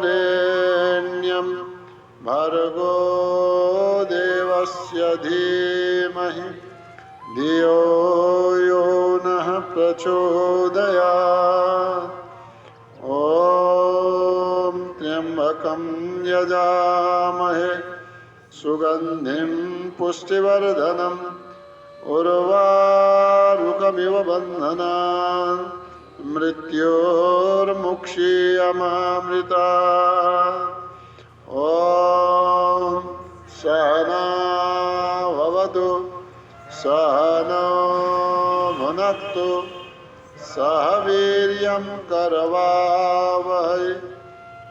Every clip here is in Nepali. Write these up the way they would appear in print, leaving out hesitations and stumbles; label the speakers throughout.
Speaker 1: तत्सवितुर्वरेण्यं भर्गो देवस्य धीमहि धियो यो नः प्रचोदयात्। ॐ त्र्यम्बकं यजामहे सुगन्धिं पुष्टिवर्धनम् उर्वारुकमिव बन्धनान् मृत्योर्मुक्षीयमामृतात्। ॐ सहना भवतु सहनौ भुनक्तु सह वीर्यं करवावहै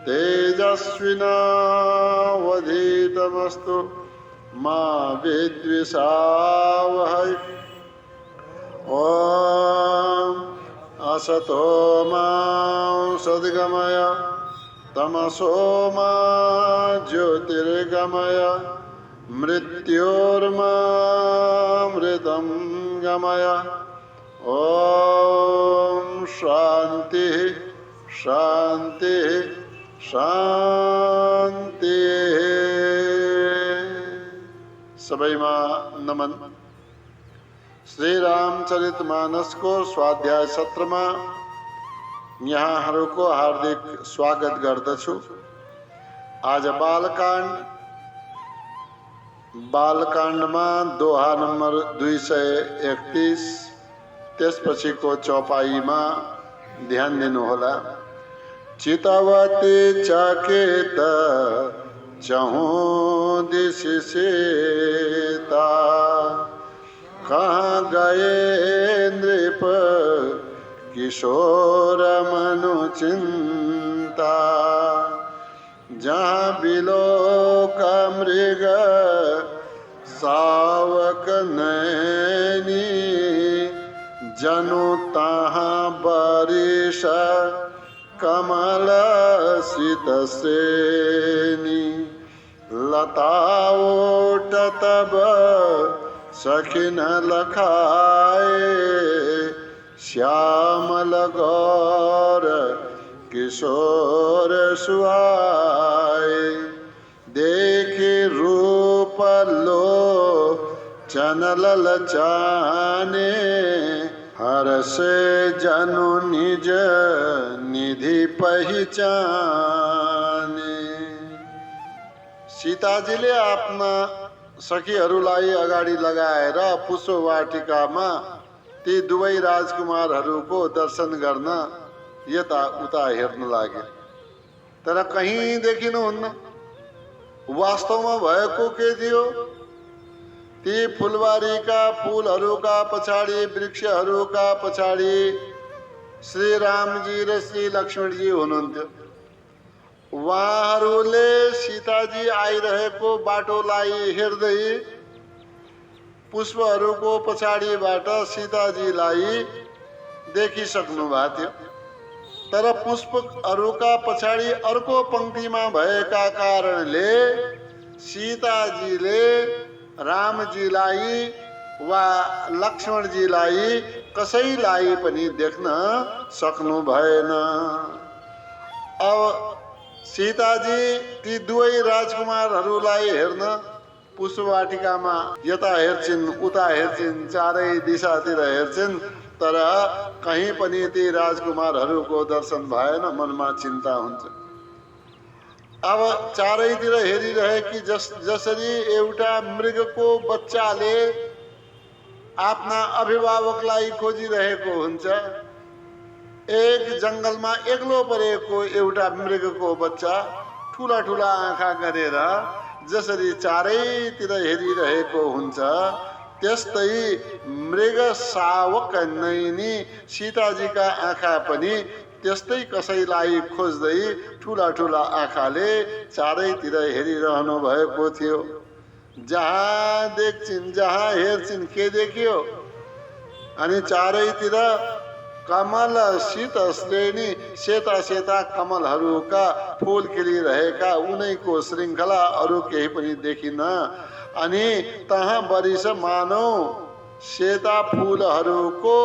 Speaker 1: तेजस्विनावधीतमस्तु मा विद्विषावहै। ॐ असतो मा सद्गमय तमसो मा ज्योतिर्गमय मृत्योर्मामृतं गमय। ॐ शांति शांति शांति। सबैमा नमन। श्री रामचरितमानस को स्वाध्याय सत्र में यहाँहरूको हार्दिक स्वागत गर्दछु। आज बालकाण्ड में दोहा नंबर 231 त्यसपछिको चौपाई में ध्यान दिनुहोला। चितवती चकेत चहूँ दिश सीता कहाँ गए नृप किशोर मनु चिंता। जहाँ बिलोक मृग सावक नैनी जनु तहाँ बरिश कमल सित श्रेणी। लताओट तब सखिन लखाए श्यामल गौर किशोर सुहाए। देखी रूप लो चनल लचाने हर से जनु निज निधि पहिचाने। सीताजीले आफ्ना सखीहरूलाई अगाडि लगाएर पुष्पवाटिकामा ती दुवै राजकुमारहरूको दर्शन गर्न यता उता हेर्न लागे, तर कहीं देखिनुहुन्न। वास्तवमा भएको के थियो? ती फुलबारीका फूलहरूका पछाडि वृक्षहरूका पछाडि श्री रामजी र श्री लक्ष्मणजी हुनुहुन्थ्यो। उहाँहरूले सीताजी आइरहेको बाटोलाई हेर्दै पुष्पहरूको पछाडिबाट सीताजीलाई देखिसक्नु भएको थियो, तर पुष्पहरूका पछाडि अर्को पंक्तिमा भएका कारणले सीताजीले रामजीलाई वा लक्ष्मणजीलाई कसैलाई पनि देख्न सक्नु भएन। अब सीताजी ती दुवै राजकुमारहरूलाई हेर्न पुष्पवाटिकामा यता हेर्छिन् उता हेर्छिन्, चारै दिशातिर हेर्छिन्, तर कहीं पनि ती राजकुमारहरूको दर्शन भएन। मनमा चिन्ता हुन्छ। अब चारैतिर हेरिरहेकी जसरी एउटा मृगको बच्चाले आफ्ना अभिभावकलाई खोजिरहेको हुन्छ, एक जंगलमा एक्लो परेको एउटा मृगको बच्चा ठुला ठुला आँखा गरेर जसरी चारैतिर हेरिरहेको हुन्छ, त्यस्तै मृग सावक नैनी सीताजीका आँखा पनि त्यस्तै कसैलाई खोज्दै ठुला ठुला आँखाले चारैतिर हेरिरहनु भएको थियो। जहाँ देख्छिन् जहाँ हेर्छिन् के देखियो? अनि चारैतिर कमल शीत श्रेणी सेता सेता कमलहरूका फूल खिलिरहेका उनैको श्रृङ्खला, अरू केही पनि देखिन। अनि तहाँ बरिस मानौ सेता फूलहरूको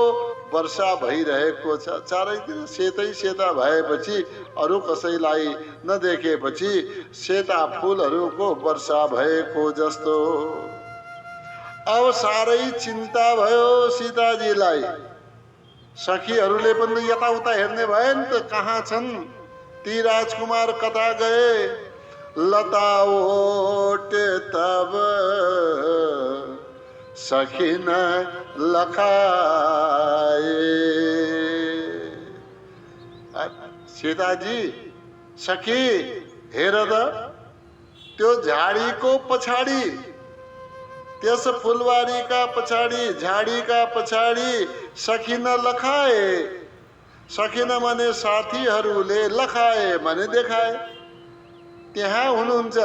Speaker 1: वर्षा भइरहेको छ। चारैतिर सेतै सेता भएपछि, अरू कसैलाई नदेखेपछि सेता फूलहरूको वर्षा भएको जस्तो। अब साह्रै चिन्ता भयो सीताजीलाई। सखीहरूले पनि यताउता हेर्ने भए नि त, कहाँ छन् ती राजकुमार, कता गए? लता ओट तब सखिन लखाए। सीताजी, सखी हेर त, त्यो झाडीको पछाडि, त्यस फुलबारीका पछाडि, झाडीका पछाडि सखिन लखाए। सखिन माने साथीहरूले, लखाए माने देखाए। त्यहाँ हुनुहुन्छ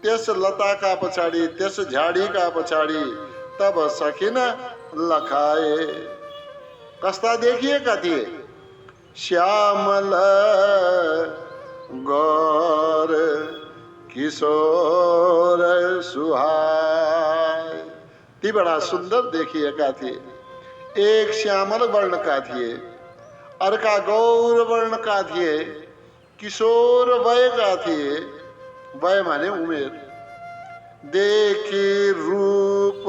Speaker 1: त्यस लताका पछाडि, त्यस झाडीका पछाडि। तब सखिन लखाए। कस्ता देखिएका थिए? श्यामल गौर किशोर सुहाय। ती बड़ा सुंदर देखिएका थिए। एक श्यामल वर्ण का थिए, अर्का गौर वर्ण का थिए, किशोर वय का थिए। वय माने उमेर। देखी रूप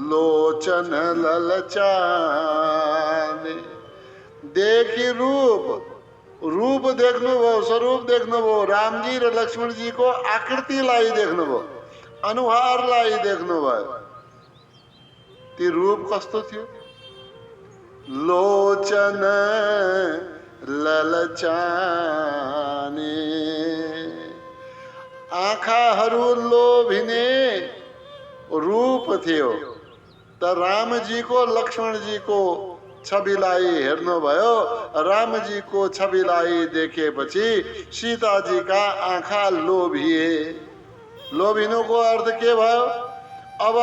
Speaker 1: लोचन ललचाने। देखी रूप, रूप देख्नुभयो, स्वरूप देख्नुभयो। रामजी र लक्ष्मणजीको आकृतिलाई देख्नुभयो, अनुहारलाई देख्नुभयो। ती रूप कस्तो थियो? लोचन ललचाने। आँखाहरू लोभिने रूप थियो। त रामजीको लक्ष्मणजीको छविलाई हेर्नुभयो। रामजीको छविलाई देखेपछि सीताजीका आँखा लोभिए। लोभिनुको अर्थ के भयो? अब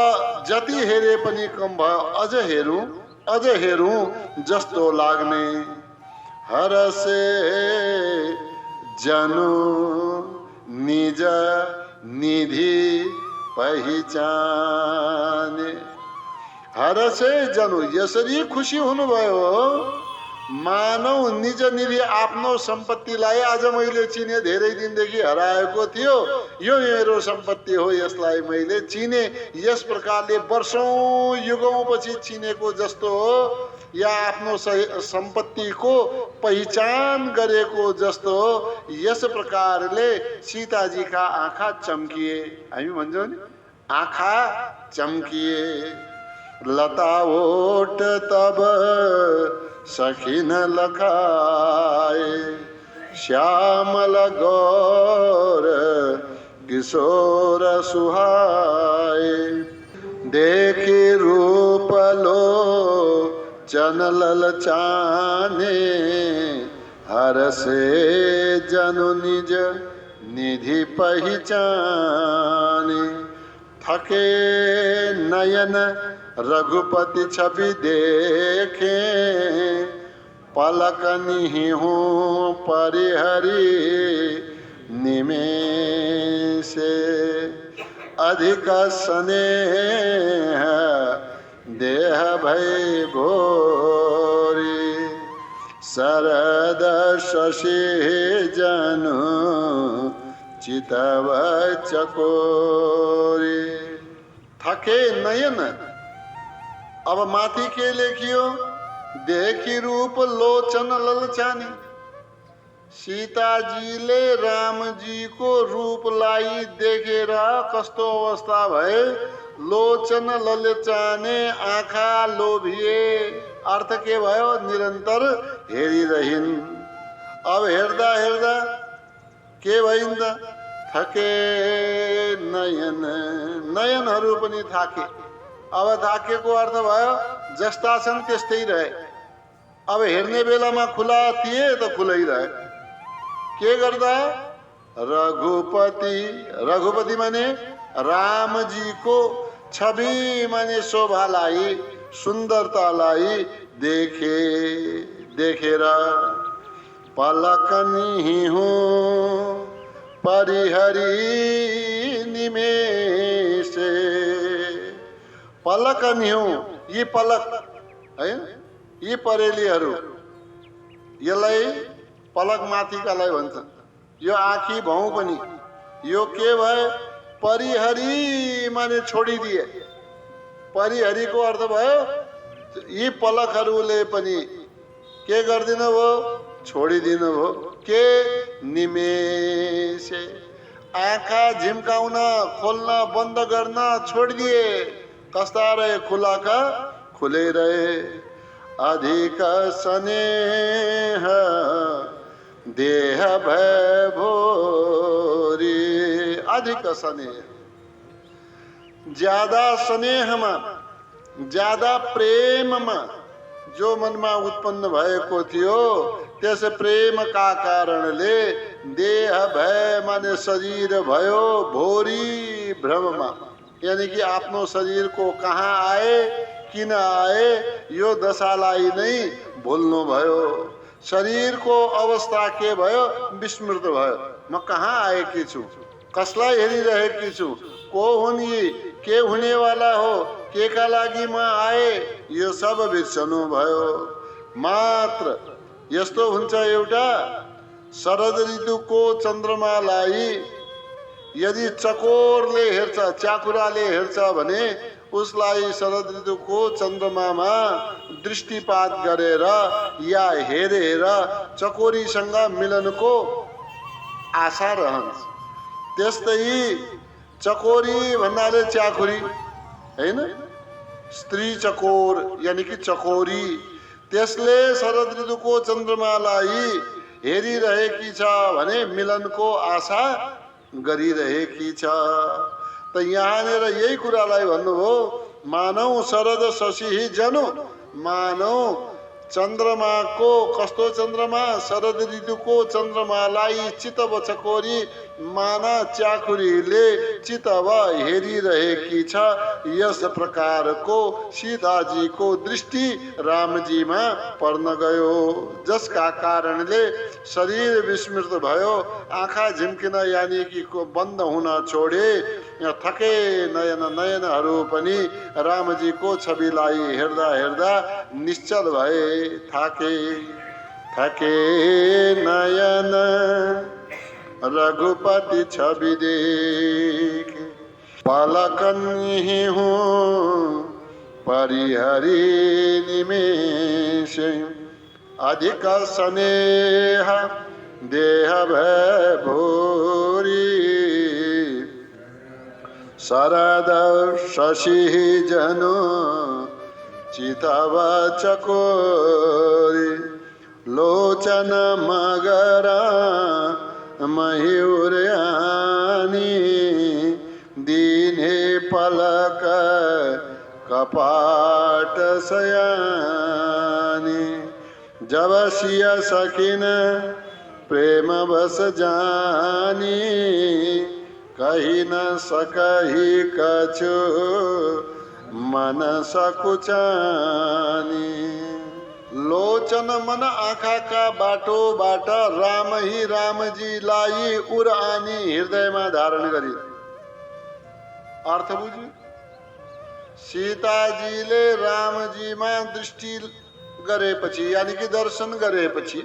Speaker 1: जति हेरे पनि कम भयो, अझ हेरौँ अझ हेरौँ जस्तो लाग्ने। हरसे जनु निज निधि पहिचाने। हरसे जनु, यसरी खुसी हुनुभयो मानौ निज निधि, आफ्नो सम्पत्तिलाई आज मैले चिने। धेरै दिनदेखि हराएको थियो, यो मेरो सम्पत्ति हो, यसलाई मैले चिने। यस प्रकारले वर्षौं युगौं पछि चिनेको जस्तो हो, या आफ्नो सम्पत्तिको पहिचान गरेको जस्तो हो। यस प्रकारले सीताजीका आँखा चम्किए। हामी भन्छौँ नि, आँखा चम्किए। लता ओट तब सखिन लखाए। श्यामल गौर किशोर सुहाए। देखी रूप लोचन ललचाने। हरसे जनु निज निधि पहिचाने। थके नयन रघुपति छवि देखे। पलक निहिं परिहरि निमेष। अधिक स्नेह देह भय भोरी। शरद शशि जनु चितव चकोरी। थके नयन, अब माथि के लेखियो? देखी रूप लोचन ललचानी। सीताजीले रामजीको रूपलाई देखेर कस्तो अवस्था भए? लोचन ललचाने, आँखा लोभिए। अर्थ के भयो? निरन्तर हेरिरहिन्। अब हेर्दा हेर्दा के भइन् त? थके नयन, नयनहरू पनि थाके। अब थाकेको अर्थ भयो जस्ता छन् त्यस्तै रहे। अब हेर्ने बेलामा खुला थिए त खुलै रहे। के गर्दा? रघुपति, रघुपति माने रामजी को छवि माने शोभालाई, सुन्दरतालाई देखेर पलक निहुँ परिहरी निमेषे। पलक निहुँ, यी पलक है, यी परेलीहरू, यसलाई पलक माथिकालाई भन्छन्। यो आँखी भाउ पनि यो के भयो? परिहरी माने छोडिदिए। परिहरीको अर्थ भयो यी पलकहरूले पनि के गर्दिनु भयो? छोडिदिनु भयो। के? निमेषे, आँखा झिम्काउन, खोल्न, बन्द गर्न छोडिदिए। कस्ता रहे? खुला का खुले रहे। अधिक स्नेह देह भय भोरी। अधिक स्नेह, ज्यादा स्नेहमा, ज्यादा प्रेममा जो मनमा उत्पन्न भएको थियो, त्यस प्रेमका कारणले देह भय माने शरीर भयो भोरी, भ्रममा। यानी कि आफ्नो शरीरको कहाँ आए, किन आए, यो दशालाई नै भुल्नु भयो। शरीरको अवस्था के भयो? विस्मृत भयो। म कहाँ आएकी छु, कसलाई हेरिरहेकी छु, को हुन् यी, के हुनेवाला हो, के का लागि म आए, यो सब बिर्सनु भयो। मात्र यस्तो हुन्छ, एउटा शरद ऋतुको चन्द्रमालाई यदि चकोरले हेर्छ, च्याकुराले हेर्छ भने उसलाई शरद ऋतुको चन्द्रमामा दृष्टिपात गरेर या हेरेर चकोरीसँग मिलनको आशा रहन्छ। त्यस्तै चकोरी भन्नाले च्याकुरी हैन, स्त्री चकोर यानी कि चकोरी, त्यसले शरद ऋतुको चन्द्रमालाई हेरिरहेकी छ भने मिलनको आशा गरिरहेकी छ। त यहाँनिर यही कुरालाई भन्नुभयो, मानौ शरद शशि जनु, मानौ चन्द्रमाको, कस्तो चन्द्रमा? शरद ऋतुको चन्द्रमालाई चितव चकोरी माना च्याकुरीले चितव हेरिरहेकी छ। यस प्रकारको सीताजीको दृष्टि रामजीमा पर्न गयो, जसका कारणले शरीर विस्मृत भयो, आँखा झिम्किन यानी कि बन्द हुन छोडे। थके नयनहरू पनि रामजीको छविलाई हेर्दा हेर्दा निश्चल भए। थके नयन रघुपति छवि देखे, पलक निहुँ परिहरी निमेष। अधिक स्नेह देह भय भोरी, शरद शशि जनु चितव चकोरी। लोचन मगरा मयूर आनी, दीने पलक कपाट सयानी। जब सिय सकिन प्रेम बस जानी, कही न सकही कछु मन सकुचानी। लोचन मन आँखा का बाटोबाट राम ही रामजीलाई उर आनी हृदयमा धारण गरी। अर्थ बुझ्यो? सीताजीले रामजीमा दृष्टि गरेपछि यानी कि दर्शन गरेपछि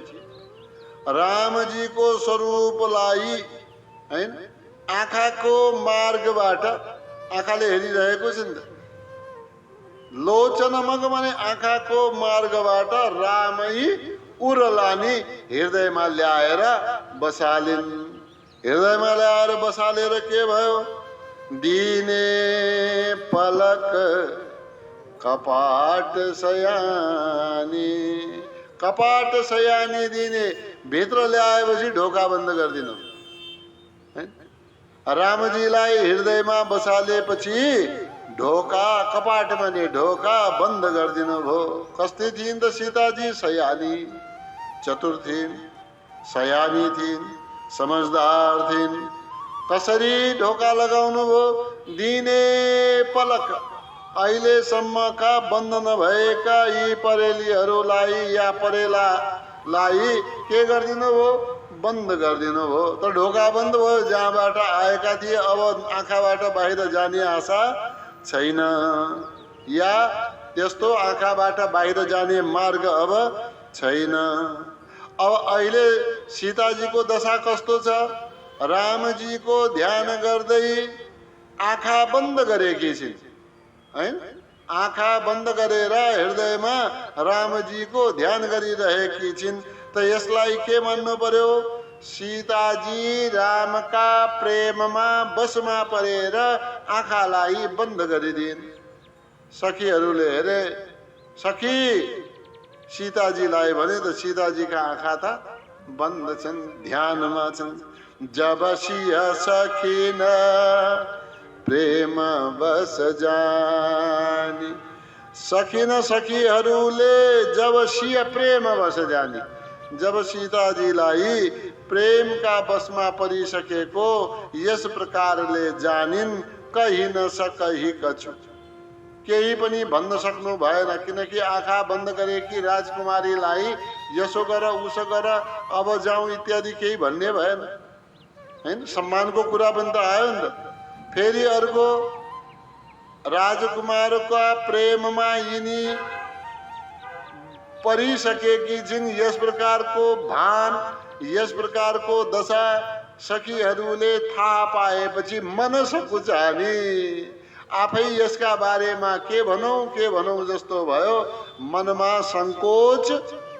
Speaker 1: रामजीको स्वरूपलाई हैन आँखाको मार्गबाट आँखाले हेरिरहेको छ नि त। लोचनमग माने आँखाको मार्गबाट रामै उरलानी हृदयमा ल्याएर बसालिन्। हृदयमा ल्याएर बसालेर के भयो? दिने पलक कपाट सयानी। कपाट सयानी दिने, भित्र ल्याएपछि ढोका बन्द गरिदिनु। रामजीलाई हृदयमा बसालेपछि ढोका कपाट माने ढोका बन्द गरिदिनु भयो। कस्ती थिइन् त सीताजी? सयानी चतुर थिइन्, सयानी थिइन्, समझदार थिइन्। कसरी ढोका लगाउनु भयो? दिने पलक अहिलेसम्मका बन्द नभएका यी परेलीहरूलाई या परेलालाई के गरिदिनु भयो? बन्द गरिदिनु भयो। त ढोका बन्द भयो, जहाँबाट आएका थिए अब आँखाबाट बाहिर जाने आशा छैन, या त्यस्तो आँखाबाट बाहिर जाने मार्ग अब छैन। अब अहिले सीताजीको दशा कस्तो छ? रामजीको ध्यान गर्दै आँखा बन्द गरेकी छिन्, हैन? आँखा बन्द गरेर हृदयमा रामजीको ध्यान गरिरहेकी छिन्। त यसलाई के भन्नु पर्यो? सीताजी रामका प्रेममा बसमा परेर आँखालाई बन्द गरिदिन्। सखीहरूले हेरे, सखी सीताजीलाई भने त सीताजीका आँखा त बन्द छन्, ध्यानमा छन्। जब सिया सखिन प्रेम बस जानी, सखिन सखीहरूले जब सिया प्रेम बस जानी, जब सीताजीलाई प्रेमका बसमा परिसकेको यस प्रकारले जानिन्, कहि न सकहि कछु, केही पनि भन्न सक्नु भएन। किनकि आँखा बन्द गरेकी राजकुमारीलाई यसो गर उसो गर अब जाउँ इत्यादि केही भन्ने भएन, हैन? सम्मानको कुरा पनि त आयो नि त। फेरि अर्को राजकुमारका प्रेममा यिनी परिसकेकी छिन्। यस प्रकारको भान, यस प्रकारको दशा सखीहरूले थाहा पाएपछि मन सकुचानी। आफै यसका बारेमा के भनौं जस्तो भयो। मनमा संकोच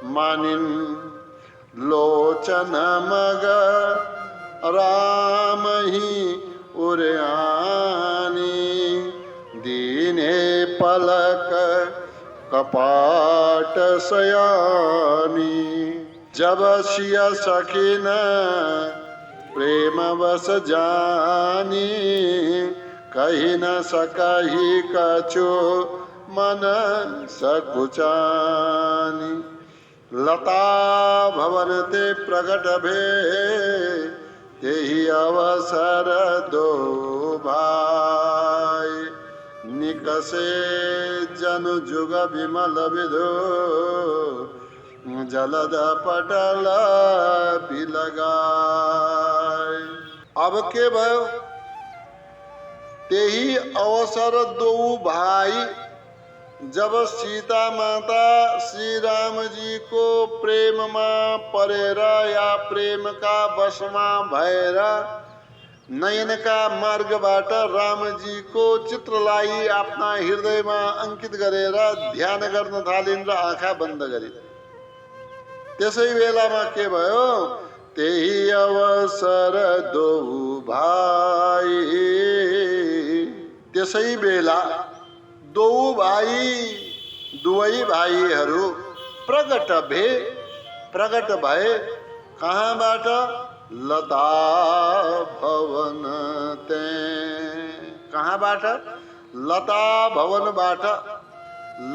Speaker 1: मानिन्। लोचन मग राम ही उरयानी, दीने पलक कपाट सयानी। जब सिया सखिन प्रेम बस जानी, कहि न सकहि कछु मन सकुचानी। लता भवन ते प्रगट भे, तेहि अवसर दो भाई। निकसे जनु जुग विमल विधो, जलद पटल बिलगाय। अब के भयो? तेही अवसर दो भाई। जब सीता माता श्री राम जी को प्रेम में परेर या प्रेम का बसमा भएर नयन का मार्गबाट राम जी को चित्रलाई आफ्ना हृदयमा अंकित गरेर ध्यान गर्न थालिन् र आँखा बन्द गरिन्। त्यसै बेलामा के भयो? त्यही अवसर दो भाई। त्यसै बेला दो भाई, दुवै भाइहरू प्रगट भए। कहाँबाट? लता भवन ते। कहाँबाट? लता भवनबाट।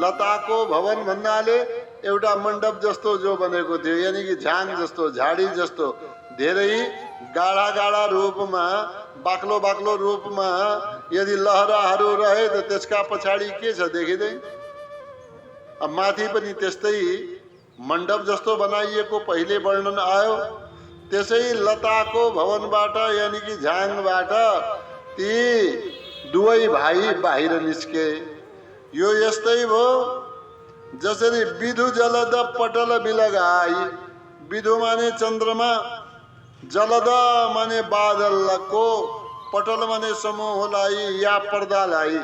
Speaker 1: लताको भवन भन्नाले एउटा मण्डप जस्तो जो बनेको थियो, यानी कि झाङ जस्तो, झाडी जस्तो, धेरै गाढा गाढा रूपमा, बाक्लो बाक्लो रूपमा यदि लहराहरू रहे त त्यसका पछाडि के छ देखिँदैन। अब माथि पनि त्यस्तै मण्डप जस्तो बनाइएको पहिले वर्णन आयो। त्यसै लताको भवनबाट यानी कि झाङबाट ती दुवै भाइ बाहिर निस्के। यो यस्तै भयो जसरी विधु जलद पटल बिलगाई। विधु माने चन्द्रमा, जलद माने बादलको, पटल माने समूहलाई या पर्दालाई,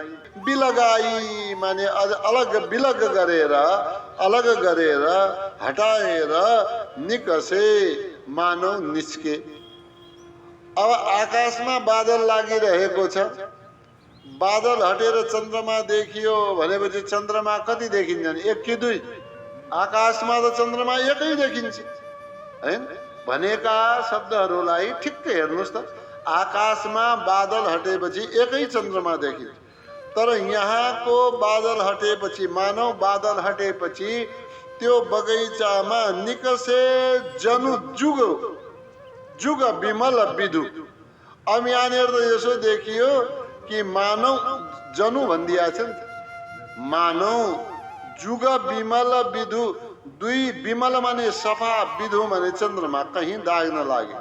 Speaker 1: बिलगाई माने अलग बिलग गरेर, अलग गरेर, हटाएर, निकसे मानव निस्के। अब आकाशमा बादल लागिरहेको छ। बादल हटेर चन्द्रमा देखियो भनेपछि चन्द्रमा कति देखिन्छन्? एक कि दुई? आकाशमा त चन्द्रमा एकै देखिन्छ हैन। भनेका शब्दहरूलाई ठिक्क हेर्नुस् त। आकाशमा बादल हटेपछि एकै चन्द्रमा देखिन्छ। तर यहाँको बादल हटेपछि, मानव बादल हटेपछि त्यो बगैँचामा निकसे जनु जुग जुग विमल विधु। अब यहाँनिर त यसो देखियो कि मानव जनु भनिदिया छ नि त, मानव जुग विमल विधु, दुई विमल माने सफा, विधु माने चन्द्रमा, कहीं दाग नलागे,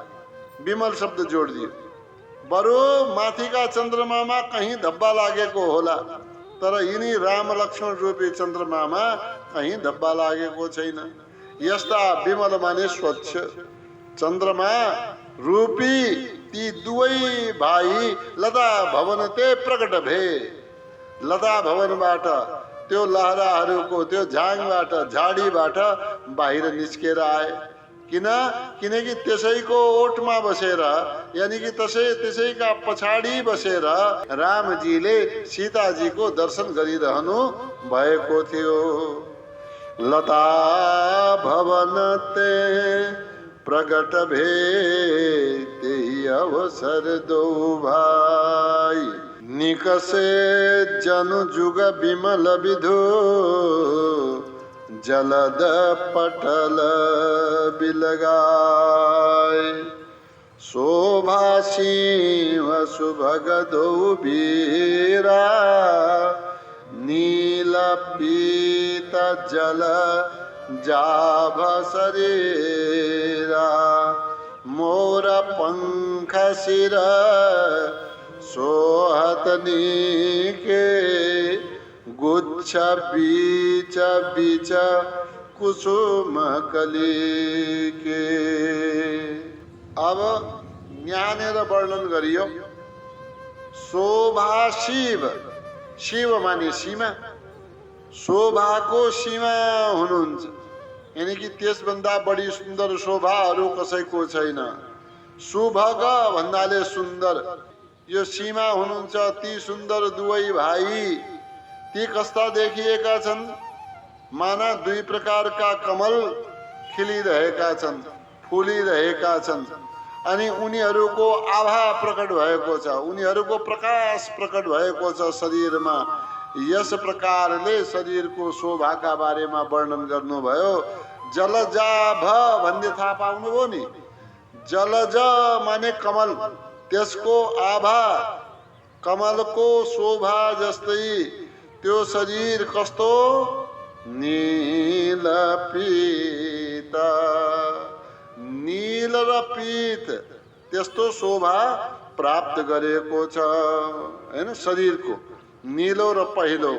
Speaker 1: विमल शब्द जोडिदियो। बरु माथिका चन्द्रमामा कहीं धब्बा लागेको होला, तर यिनी राम लक्ष्मण रूपी चन्द्रमामा कहीं धब्बा लागेको छैन। यस्ता विमल माने स्वच्छ चन्द्रमा रूपी ती दुवै भाइ लता भवन ते प्रकट भए। लता भवनबाट त्यो लहराहरूको त्यो झाङबाट, झाडीबाट बाहिर निस्केर आए। किनकि त्यसैको ओठमा बसेर, यानी कि त्यसैका पछाडि बसेर रामजीले सीताजीको दर्शन गरिरहनु भएको थियो। लता भवन ते प्रगट भे त्यही अवसर दो भाई, निकसे जनु जुग विमल विधु, जलद पटल बिलगाय। शोभा सिंह सुभग दो बीरा, नील पीत जल जाभ शरीरा। मोर पंख सिर सोहत नीके, गुच्छ बीच बीच कुसुम कली के। अब यहाँनिर वर्णन गरियो शोभा शिव, शिव माने सीमा, शोभाको सीमा हुनुहुन्छ, यानी कि त्यसभन्दा बढी सुन्दर शोभाहरू कसैको छैन। सुभग भन्नाले सुन्दर, यो सीमा हुनुहुन्छ ती सुन्दर दुवै भाइ। ती कस्ता देखिएका छन्? माना दुई प्रकारका कमल खिलिरहेका छन्, फुलिरहेका छन्, अनि उनीहरूको आभा प्रकट भएको छ, उनीहरूको प्रकाश प्रकट भएको छ शरीरमा। यस प्रकारले शरीरको शोभाका बारेमा वर्णन गर्नुभयो। जलजाभ भन्ने थाहा पाउनुभयो नि? जलज माने कमल, त्यसको आभा, कमलको शोभा जस्तै त्यो शरीर कस्तो? नील पीत, नील र पीत त्यस्तो शोभा प्राप्त गरेको छ हैन शरीरको, नीलो र पहिलो।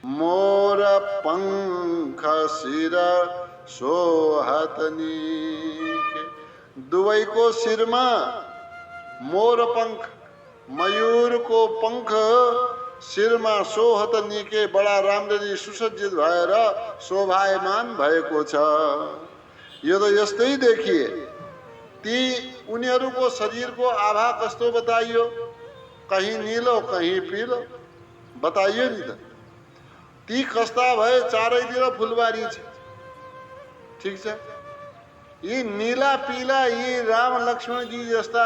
Speaker 1: मोर पंख शिर सोहत नीके, दुवैको शिरमा मोर पंख, मयूरको पंख शिरमा सोहत निके, बडा राम्ररी सुसज्जित भएर शोभायमान भएको छ। यो त यस्तै देखिए। ती उनीहरूको शरीरको आभा कस्तो बताइयो? कहीं नीलो कहीं पीलो बताइयो नि त। ती कस्ता भए? चारैतिर फुलबारी छ, ठिक छ। यी नीला पीला, यी राम लक्ष्मण जी जस्ता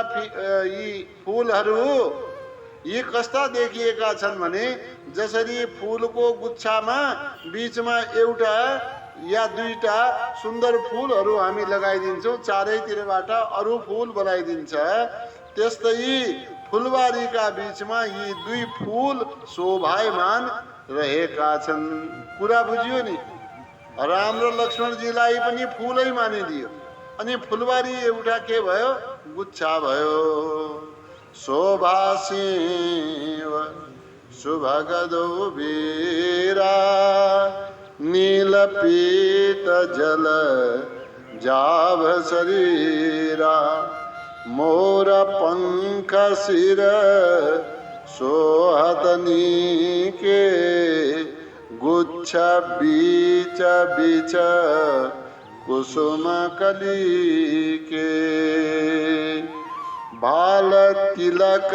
Speaker 1: यी फूलहरू यी कस्ता देखिएका छन् भने, जसरी फूलको गुच्छामा बीचमा एउटा या दुईटा सुन्दर फूलहरू हामी लगाइदिन्छौँ, चारैतिरबाट अरू फूल बनाइदिन्छ, त्यस्तै फुलबारीका बीचमा यी दुई फूल शोभायमान रहेका छन्। कुरा बुझियो नि? राम र लक्ष्मणजीलाई पनि फूलै मानिदियो, अनि फुलबारी एउटा के भयो? गुच्छा भयो। शोभा सिंह सुभगदो वीरा, नील पीत जल जाभ शरीरा। मोर पंख सिर सोहत नीके, गुच्छ बीच बीच कुसुम कली के। बाल तिलक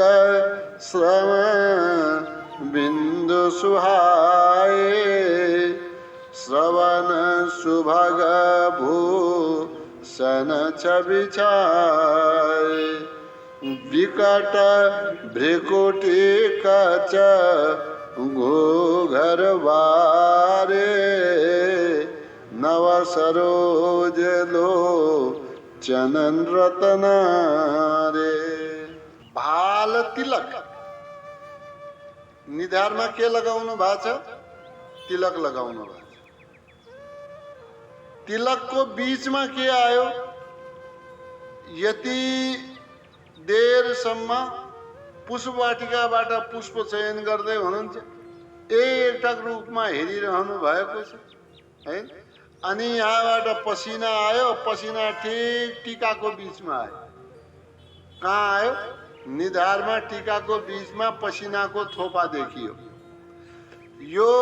Speaker 1: श्रवण बिंदु सुहाए, श्रवण सुभग भूषण छवि छाए। विकट भ्रिकुटी कच घोघर वारे नव सरोज लो चनन रत्न रे। भाल तिलक निधारमा के लगाउनु भएको छ? तिलक लगाउनु भएको छ। तिलकको बीचमा के आयो? यति देरसम्म पुष्पवाटिकाबाट पुष्प चयन गर्दै हुनुहुन्छ, एकटक रूपमा हेरिरहनु भएको छ है। अनि यहाँबाट पसिना आयो, पसिना ठिक टीकाको बीचमा आयो। कहाँ आयो? निधारमा टीकाको बीचमा पसिनाको थोपा देखियो। यो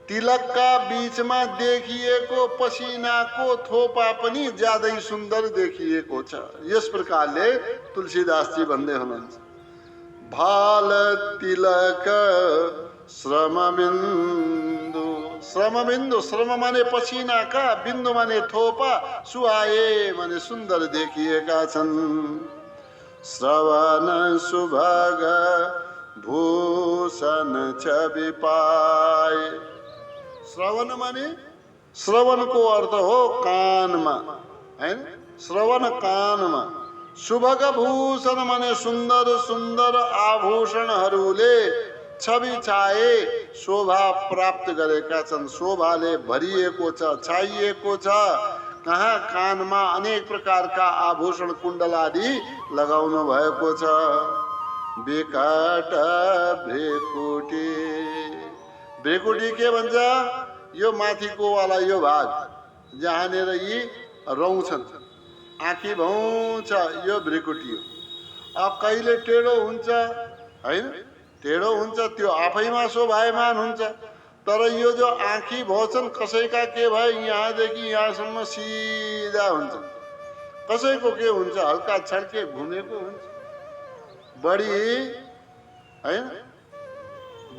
Speaker 1: तिलकका बीचमा देखिएको पसिनाको थोपा पनि ज्यादै सुन्दर देखिएको छ। यस प्रकारले तुलसीदासजी भन्दै हुनुहुन्छ, भाल तिलक श्रम बिन्दु। श्रम बिन्दु, श्रम माने पसिना का, बिन्दु माने थोपा, सुहाए माने सुन्दर देखिएका छन्। श्रवण सुभग भूषण छवि पाए। श्रवण माने, श्रवणको अर्थ हो कानमा है, श्रवण कानमा। सुभग भूषण माने सुन्दर सुन्दर आभूषणहरूले छवि छाए शोभा प्राप्त गरेका छन्। शोभाले भरिएको छ, छाइएको छ। कहाँ? कानमा अनेक प्रकारका आभूषण कुण्डल आदि लगाउनु भएको छ। विकट भ्रेकुटी। भ्रेकुटी के भन्छ? यो माथिको वाला यो भाग जहाँनिर यी रौँ छन्, आँखी भौँ छ, यो भ्रेकुटी हो। अब कहिले टेढो हुन्छ हैन, टेढो हुन्छ, त्यो आफैमा शोभायमान हुन्छ। तर यो जो आँखी भौछन् कसैका के भयो, यहाँदेखि यहाँसम्म सिधा हुन्छ, कसैको के हुन्छ हल्का छड्के घुमेको हुन्छ। बढी हैन,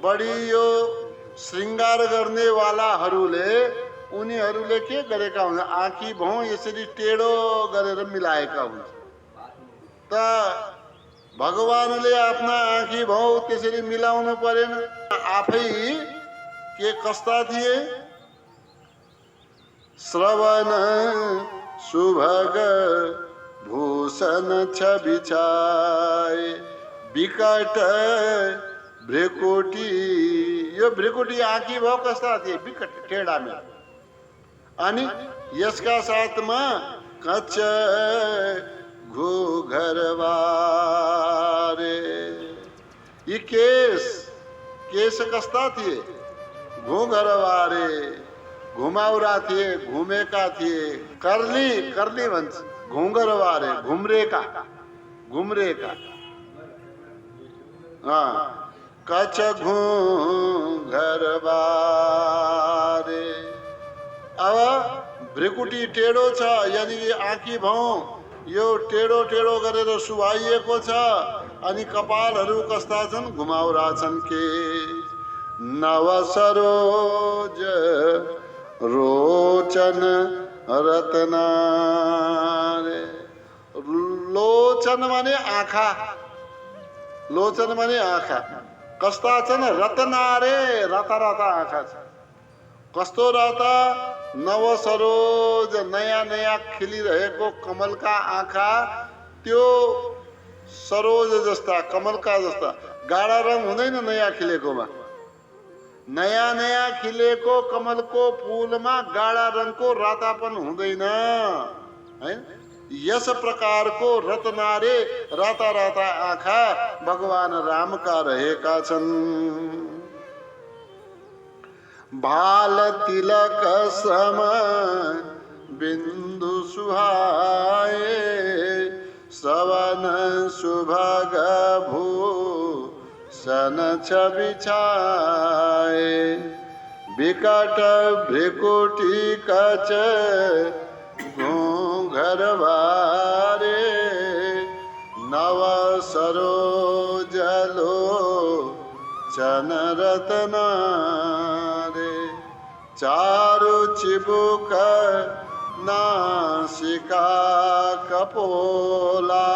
Speaker 1: बढी यो श्रृंगार गर्ने वालाहरूले उनीहरूले के गरेका हुन्छ? आँखी भौँ यसरी टेढो गरेर मिलाएका हुन्छ। त भगवानले आफ्ना आँखी भौँ त्यसरी मिलाउनु परेन? आफै के कस्ता थिए? श्रवण सुभग भूषण छवि छाए विकट भ्रेकुटी। यो भ्रेकुटी आँखी भाव कस्ता थिए? विकट टेढा में। अनि यसका साथमा कच्च घोघर वारे। यी केस कस्ता थिए? घोघर वारे, घुमाउरा थिए, घुमेका थिए। कर्ली, कर्ली भन्छ, घोघर वारे, घुम्रेका, घुम्रेका। कच्च घोघर वारे। अब भ्रेकुटी टेढो छ, यानी आँखी भाउ यो टेढो टेढो गरेर सुहाइएको छ। अनि कपालहरू कस्ता छन्? घुमाउरा छन्। के नव सरोज रोचन रत्ना रे। लोचन माने आँखा, लोचन माने आँखा कस्ता छन्? रत्ना रे, राता राता आँखा छ। कस्तो राता? नव सरोज, नयाँ नयाँ खिलिरहेको कमलका आँखा, त्यो सरोज जस्ता, कमलका जस्ता। गाढा रङ हुँदैन नयाँ खिलेकोमा। नयाँ नयाँ खिलेको कमलको फूलमा गाढा रङको रातापन हुँदैन है। यस प्रकारको रत्नारे, राता राता आँखा भगवान रामका रहेका छन्। भाल तिलक सम बिन्दु सुहाए श्रवण सुभग भूषण छवि छाए विकट भ्रेकुटी कच घोघर वारे नव सरोज लोचन रत्ना रे। चारु चिबुक नासिका कपोला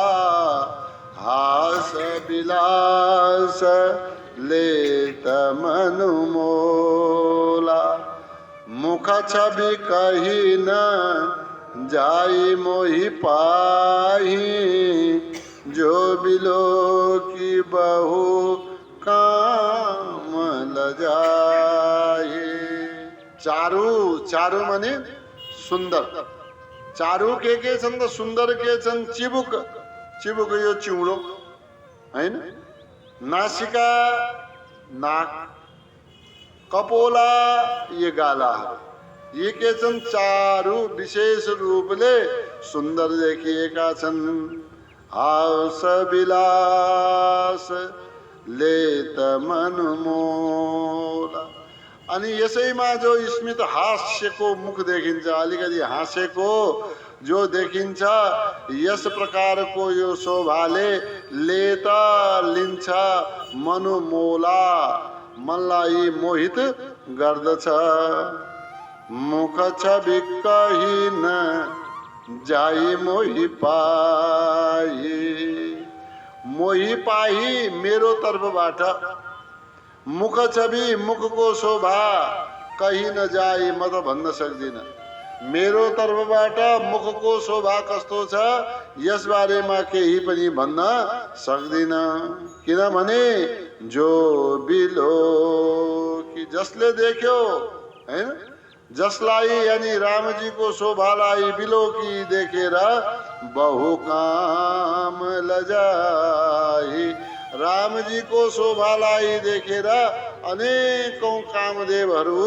Speaker 1: हास विलास लेत मनु मोला। मुख छवि कही न जाई मोहि पाही, जो बिलो की बहु काम लजाए। चारु, चारु माने सुन्दर। चारु के छन् त सुन्दर के छन्? चिबुक, चिबुक यो चिउडो हैन, नासिका नाक, कपोला ये गालाहरू, ये के छन्? चारु विशेष रूपले सुन्दर देखिएका छन्। हास विलास लेत मनु मोला। अनि यसैमा जो स्मित हास्यको मुख देखिन्छ, अलिकति हाँसेको जो देखिन्छ, यस प्रकारको यो शोभाले लेता लिन्छ मनु मोला, मनलाई मोहित गर्दछ। मुख छवि कही न जाई मोहि पाही, मोहि पाही मेरो तर्फबाट। मुख छवि मुखको शोभा कहीँ न जाई, म त भन्न सक्दिनँ। मेरो तर्फबाट मुखको शोभा कस्तो छ यस बारेमा केही पनि भन्न सक्दिनँ। किनभने जो बिलो कि जसले देख्यो हैन, जसलाई यानी रामजीको शोभालाई बिलोकी देखेर बहु काम लजाई, रामजीको शोभालाई देखेर अनेकौं कामदेवहरू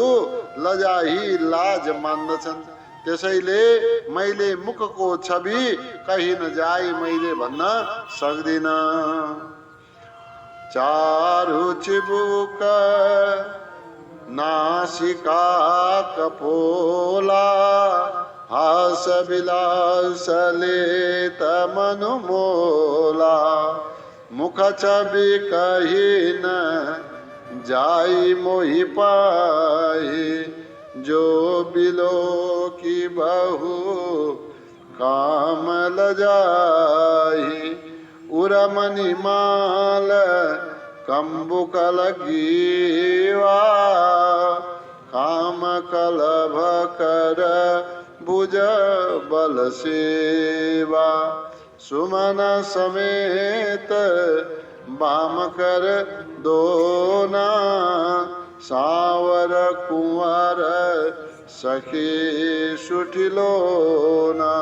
Speaker 1: लजाही लाज मान्दछन्। त्यसैले मैले मुखको छवि कहीँ नजाई मैले भन्न सक्दिनँ। चारु चिबुक नासिका कपोला, हास विलास लेत मनु मोला। मुख छवि कही न जाई मोहि पाही, जो बिलो की बहु काम लजाई। उरमणि माल कंबुकल गीवा, काम कलभ कर भुज बल सेवा। सुमन समेत बाम कर दोना, सावर कुंवर सखी सुठिलोना।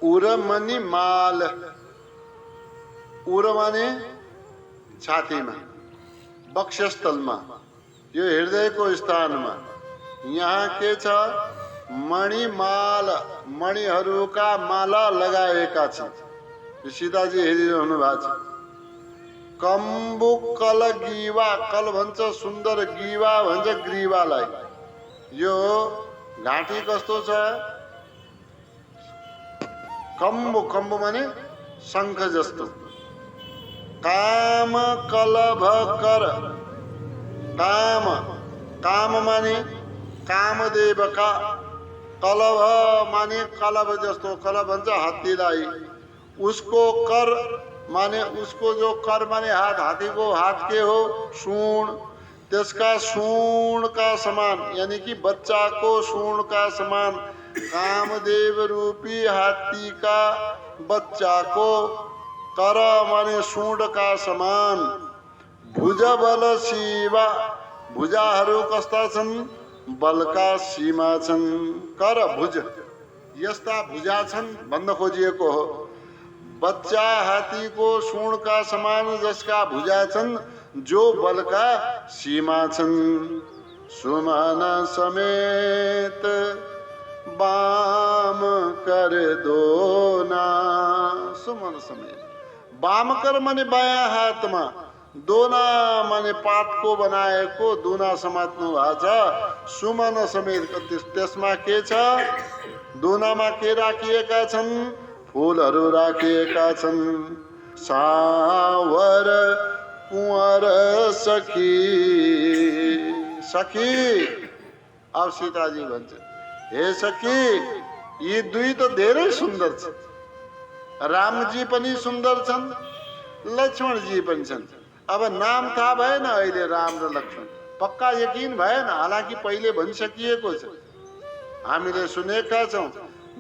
Speaker 1: उरमणि माल, उर माने छातीमा, वक्षस्थलमा, यो हृदयको स्थानमा। यहाँ के छ? मणिमाल, मणिहरूका माला लगाएका छन्। सीताजी हेरिरहनु भएको छ। कम्बुकल गीवा, कल भन्छ सुन्दर, गीवा भन्छ ग्रीवालाई। यो घाँटी कस्तो छ? कम्बु, कम्बु माने शंख जस्तो। काम कलभ कर, काम, काम माने कामदेवका, कलभ माने कलभ जस्तो, कलभ भन्छ हात्तीलाई। उसको कर माने उसको जो कर माने हात, हाथीको हात के हो? सूंड। त्यसका सूंड का समान यानी कि बच्चा को सूंड का समान कामदेव रूपी हाथी का बच्चा को कर माने सूंड का समान। भुज बल सीवा, भुजाहरू कस्ता छन्? बलका सीमा छन्। कर भुज, यस्ता भुजा छन् भन्न खोजिएको हो। बच्चा हाथी को सूंड का समान जसका भुजा छन्, जो बलका सीमा छन्। सुमन समेत बाम कर दोना, सुमन समेत। बाम कर माने बायाँ हातमा, दोना माने पातको बनाएको दुना समात्नु भएको छ। सुमन समेत, त्यसमा के छ? दुनामा के राखिएका छन्? फूलहरू राखिएका छन्। सावर कुंवर सखी, सखी। अब सीताजी भन्छ, हे सखी, यी दुई त धेरै सुन्दर छन्। रामजी पनि सुन्दर छन्, लक्ष्मणजी पनि छन्। अब नाम थाहा भएन अहिले राम र लक्ष्मण, पक्का यकिन भएन। हालाकि पहिले भनिसकिएको छ, हामीले सुनेका छौँ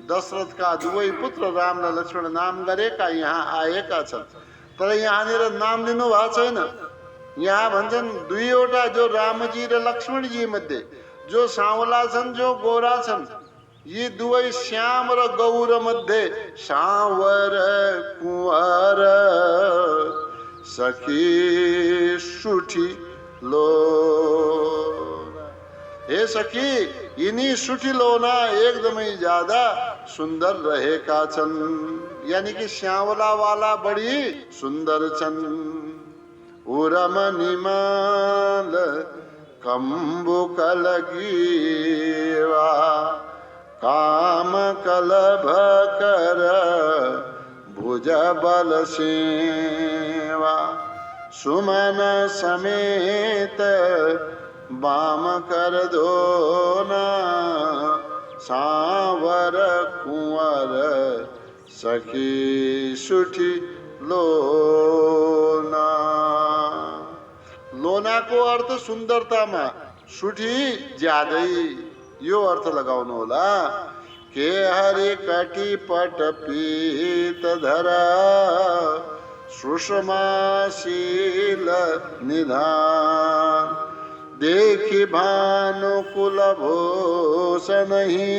Speaker 1: दशरथका दुवै पुत्र राम र लक्ष्मण नाम गरेका यहाँ आएका छन्। तर यहाँनिर नाम लिनु भएको छैन। यहाँ भन्छन् दुईवटा, जो रामजी र लक्ष्मणजी मध्ये जो साउला छन्, जो गोरा छन्, यी दुवै श्याम र गौर मध्ये सावर कुंवर सखी सुठी लो। हे सखी, यिनी सुठीलोना एकदमै ज्यादा सुन्दर रहेका छन्, यानी कि श्यावला वाला बढी सुन्दर छन्। उरम निमाल कम्बुक लगीवा काम कलभ कर भुज बल सेवा सुमन समेत बाम कर दोना सावर कुंवर सखी सुठी लोना। लोनाको अर्थ सुन्दरतामा, सुठी ज्यादै, यो अर्थ लगाउनु होला। के हरि कटी पट पीत धरा सुषमाशील निधान देखि भानु कुल भूषण ही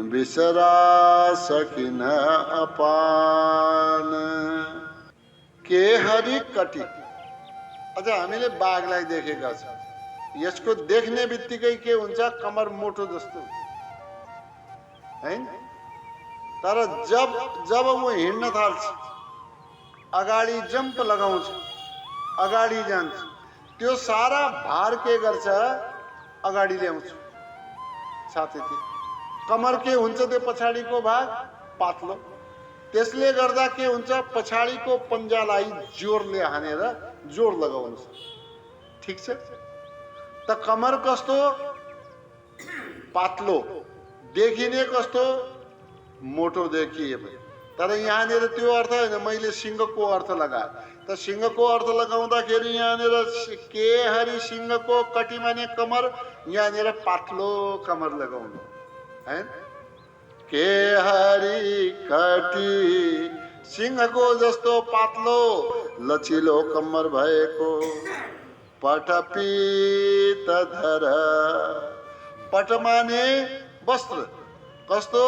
Speaker 1: बिसरा सकिन अपान। के हरि कटी, अझ हामीले बाघलाई देखेका छौँ, यसको देख्ने बित्तिकै के हुन्छ, कमर मोटो जस्तो हैन। तर जब वो हिँड्न थाल्छ, अगाडि जम्प लगाउँछ, अगाडि जान्छ, त्यो सारा भार के गर्छ, अगाडि ल्याउँछ। साथै कमर के हुन्छ, त्यो पछाडिको भाग पातलो, त्यसले गर्दा के हुन्छ, पछाडिको पन्जालाई जोरले हानेर जोर लगाउँछ। ठीक छ। त कमर कस्तो, पातलो, देखिने कस्तो, मोटो देखिए। तर यहाँनिर त्यो अर्थ होइन, मैले सिंहको अर्थ लगाए। त सिंहको अर्थ लगाउँदाखेरि यहाँनिर के हरि सिंहको कटी माने कमर, यहाँनिर पातलो कमर लगाउनु है। के हरि कटी, सिंहको जस्तो पातलो लचिलो कम्मर भएको, पट पीत धर, पट माने वस्त्र, कस्तो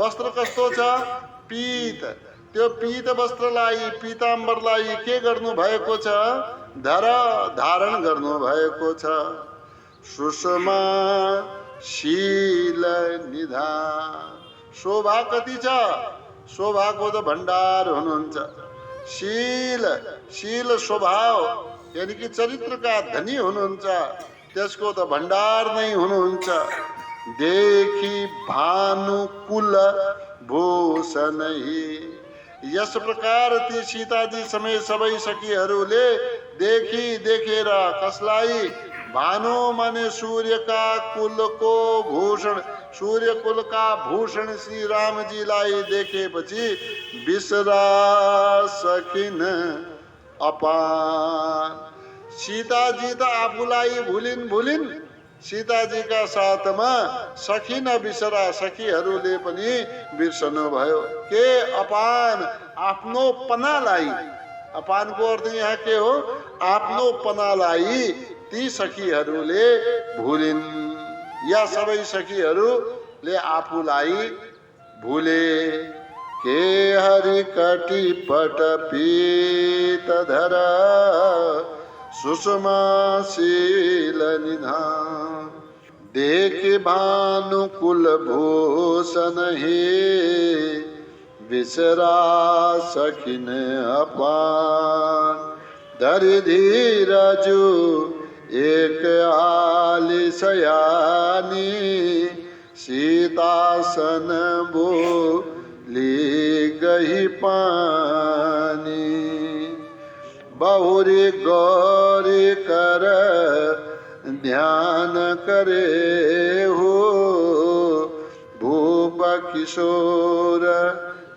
Speaker 1: वस्त्र कस्तो छ, पीत, त्यो पीत वस्त्रलाई, पीताम्बरलाई के गर्नु भएको छ, धर, धारण गर्नु भएको छ। सुषमा शील निधान, शोभा कति छ, शोभाको त भण्डार हुनुहुन्छ। शील, शील स्वभाव यानी कि चरित्रका धनी हुनुहुन्छ, त्यसको त भण्डार नै हुनुहुन्छ। देखि भानुकुल भूषण ही, यस प्रकार ती सीताजी समेत सबै सखीहरूले देखि, देखेर, कसलाई, भानु माने सूर्यका कुलको भूषण, सूर्य कुलका भूषण श्री रामजीलाई देखेपछि बिसरा सकिन अपान। सीताजी त आफूलाई भुलिन्, सीताजीका साथमा सखी न बिसरा, सखीहरूले पनि बिर्सनु भयो। के अपान, आफ्नो पनालाई, अपानको अर्थ यहाँ के हो, आफ्नो पनालाई ती सखीहरूले भुलिन्, या सबै सखीहरूले आफूलाई भुले। के हरि कटी पट पीत धरा सुषमाशील निधान देख भानुकुल भूषण हे बिसरा सकिन अपान। धरि धीरजु एक आली सयानी सीतासन बोली गही पानी। बहुरी गौरी कर ध्यान करे हो भूप किशोर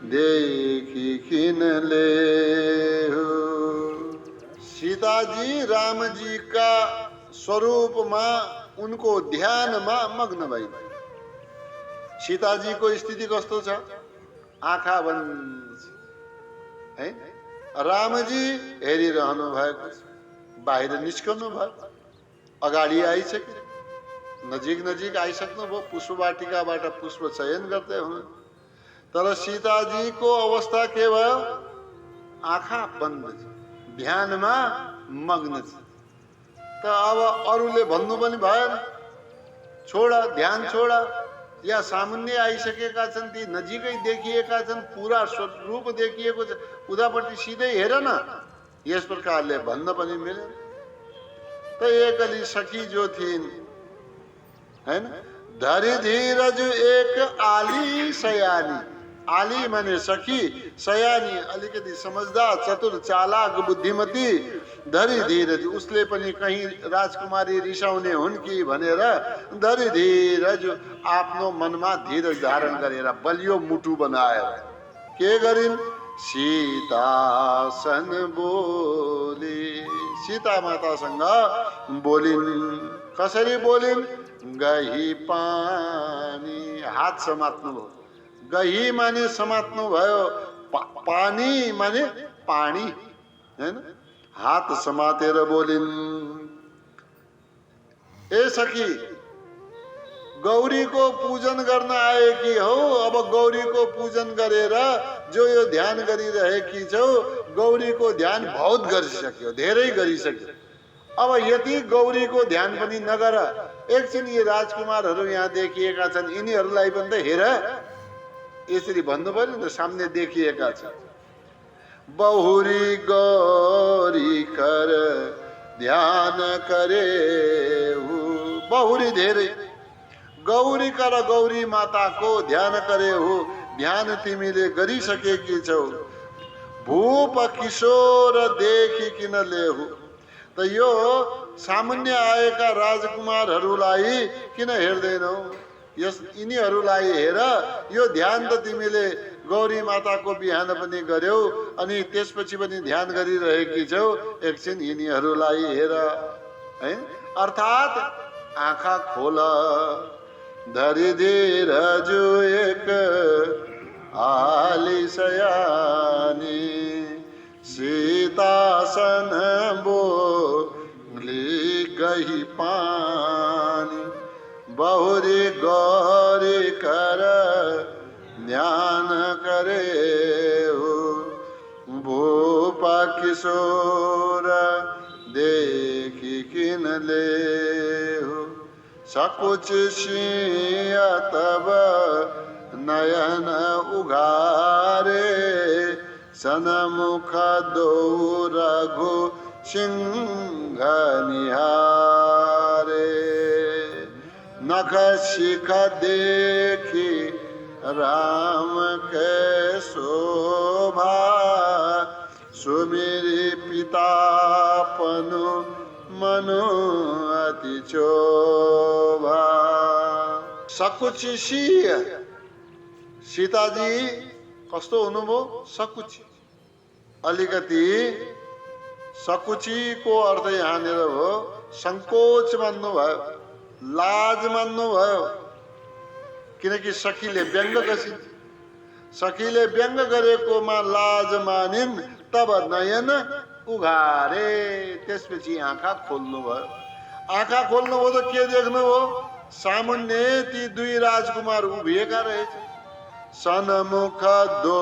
Speaker 1: देखी खिन ले हो। राम जी का स्वरूपमा उनको ध्यानमा मग्न भई। सीताजीको स्थिति कस्तो छ? आँखा बन्द है। रामजी हेरिरहनु भएको छ, बाहिर निस्कनु भयो, अगाडि आइसक्यो, नजिक नजिक आइसक्नु भयो, पुष्पवाटिकाबाट पुष्प चयन गर्दै हुनु। तर सीताजीको अवस्था के भयो? आँखा बन्द छ, ध्यानमा मग्न छ। त अब अरूले भन्नु पनि भएन, छोड, ध्यान छोड। या सामुन्ने आइसकेका छन्, ती नजिकै देखिएका छन्, पुरा स्वरूप देखिएको छ, उतापट्टि सिधै हेर न, यस प्रकारले भन्न पनि मिलेन। त एकली सखी जो थिइन् हैन, धरी धीरज एक आली सयानी। आली माने सखी, सयानी अलिकति समझदार, चतुर, चालाक, बुद्धिमती। धरी धीरज, उसले पनि कहीं राजकुमारी रिसाउने हुन् कि भनेर धरी धीरज, आफ्नो मनमा धीरज धारण गरेर बलियो मुटु बनाएर के गरिन्? सीतासन बोली, सीता मातासँग बोलिन्। कसरी बोलिन्? गही पानी, हात समात्नु भयो। गही माने समात्नु भयो, पानी माने पानी हैन, हात समातेर बोलिन्। ए सखी, गौरीको पूजन गर्न आएकी हौ। अब गौरीको पूजन गरेर जो यो ध्यान गरिरहेकी छौ, गौरीको ध्यान बहुत गरिसक्यो, धेरै गरिसक्यो। अब यति गौरीको ध्यान पनि नगर। एकछिन यी राजकुमारहरू यहाँ देखिएका छन्, यिनीहरूलाई पनि त हेर। यसरी भन्नु पर्यो नि त, सामने देखिएका छन्। बहुरी गौरी कर ध्यान करे, बहुरी धेरै, गौरी कर, गौरी माताको ध्यान करे हो, ध्यान तिमीले गरिसकेकी छौ। भूप किशोर देखि किन लेहु, त यो सामान्य आएका राजकुमारहरूलाई किन हेर्दैनौ? यस यिनीहरूलाई हेर। यो ध्यान त तिमीले गौरी माताको बिहान पनि गर्यौ, अनि त्यसपछि पनि ध्यान गरिरहेकी छौ। एकछिन यिनीहरूलाई हेर है। अर्थात् आँखा खोल, धरी धीरज एक आली सयानी, सीतासन बोली गही पानी। बहुरी गौरी कर ध्यान करे हो, भूपा किशोर देखी किन ले हो। सकुच सिंह तब नयन उघारे, सनमुख दो रघु सिंह निहारे। नख शिख देखी राम के शोभा, सुमिरी पितापनु मनु अति चोभा। सकुची सिंह, सीताजी कस्तो हुनुभयो? सकुची, अलिकति। सकुचीको अर्थ यहाँनिर हो संकोच मान्नु भयो, लाज मान्नु भयो। किनकि सखीले व्यङ्ग गरिन्, सखीले व्यङ्ग गरेकोमा लाज मानिन्। तब नयन उघारे, त्यसपछि आँखा खोल्नु भयो। आँखा खोल्नु भयो त के देख्नु हो? सामुन्ने ती दुई राजकुमार उभिएका रहेछ। सनमुख दो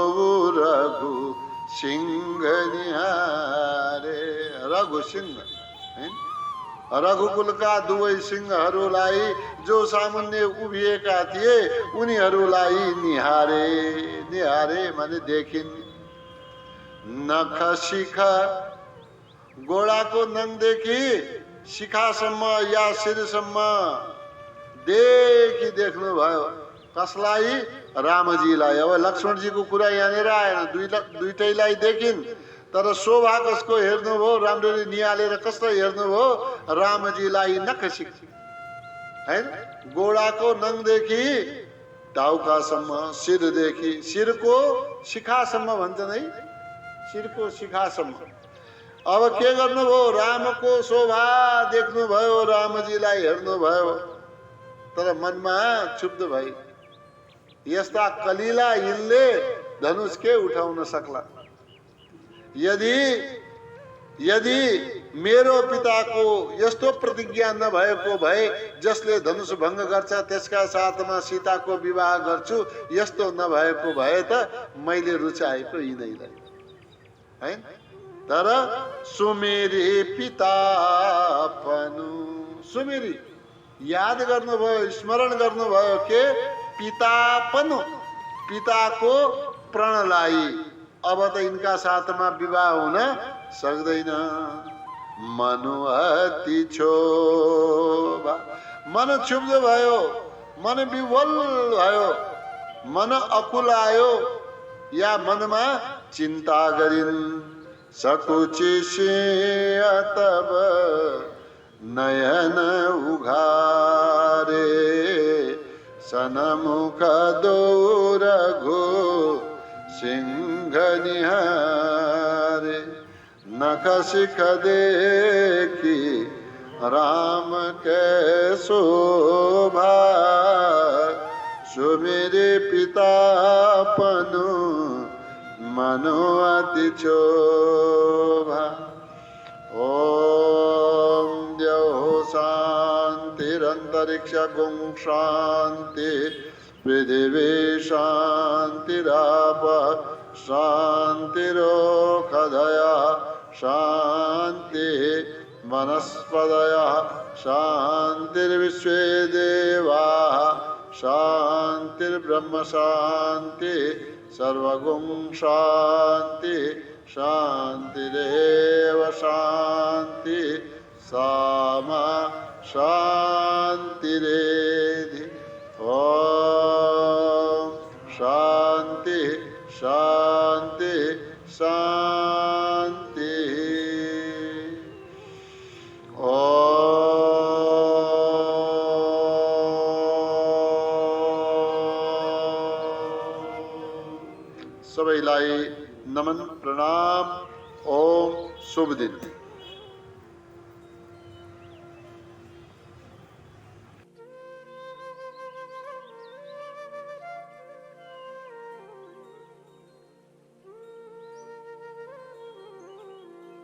Speaker 1: रघु सिंह निहारे, रघु सिंह है, रघुकुलका दुवै सिंहहरूलाई जो सामुन्ने उभिएका थिए, उनीहरूलाई निहारे। निहारे माने देखिन्। नख शिखा, गोडाको नङदेखि शिखासम्म या शिरसम्म देखि देख्नु भयो। कसलाई? रामजीलाई। अब लक्ष्मणजीको कुरा यहाँनिर आएन, दुईटैलाई देखिन्। तर शोभा कसको हेर्नुभयो? राम्ररी निहालेर कस्तो हेर्नुभयो? रामजीलाई नख शिख है, गोडाको नङदेखि टाउकासम्म, शिरदेखि, शिरको शिखासम्म भन्छन् है, शिरको शिखासम्म। अब के गर्नुभयो, रामको शोभा देख्नुभयो, रामजीलाई हेर्नुभयो, तर मनमा क्षुब्ध भई यस्ता कलिला यिनले धनुष के उठाउन सक्ला। यदि मेरो पिताको यस्तो प्रतिज्ञा नभएको भए जसले धनुष भङ्ग गर्छ त्यसका साथमा सीताको विवाह गर्छु, यस्तो नभएको भए त मैले रुचाएको यिनैलाई हैन। तर सुमेरी पितापनु, सुमेरी याद गर्नुभयो, स्मरण गर्नुभयो के पितापनु, पिताको प्रणलाई। अब त यिनका साथमा विवाह हुन सक्दैन। मनु अति क्षोभा, मन क्षुब्ध भयो, मन विवल भयो, मन अकुल आयो या मनमा चिन्ता गरिन्। सकुचिसिय तब नयन उघारे, सनमुख दौरघो सिंह निहारे। नख शिख देखी राम के शोभा, सुमेरे पितापनु मनो अति क्षोभा। ओम द्यौः शान्तिरन्तरिक्ष गुं शान्ति, पृथिवी शान्तिराप शान्तिरोषधय शान्ति, वनस्पतयः शान्तिर्विश्वे देवाः शान्तिर्ब्रह्म शान्ति, सर्वगुं शान्ति शान्तिरेव शान्ति, सामा शान्तिरेधि। ओम शान्ति शान्ति शान्ति। सबैलाई नमन प्रणाम। ओम शुभ दिन।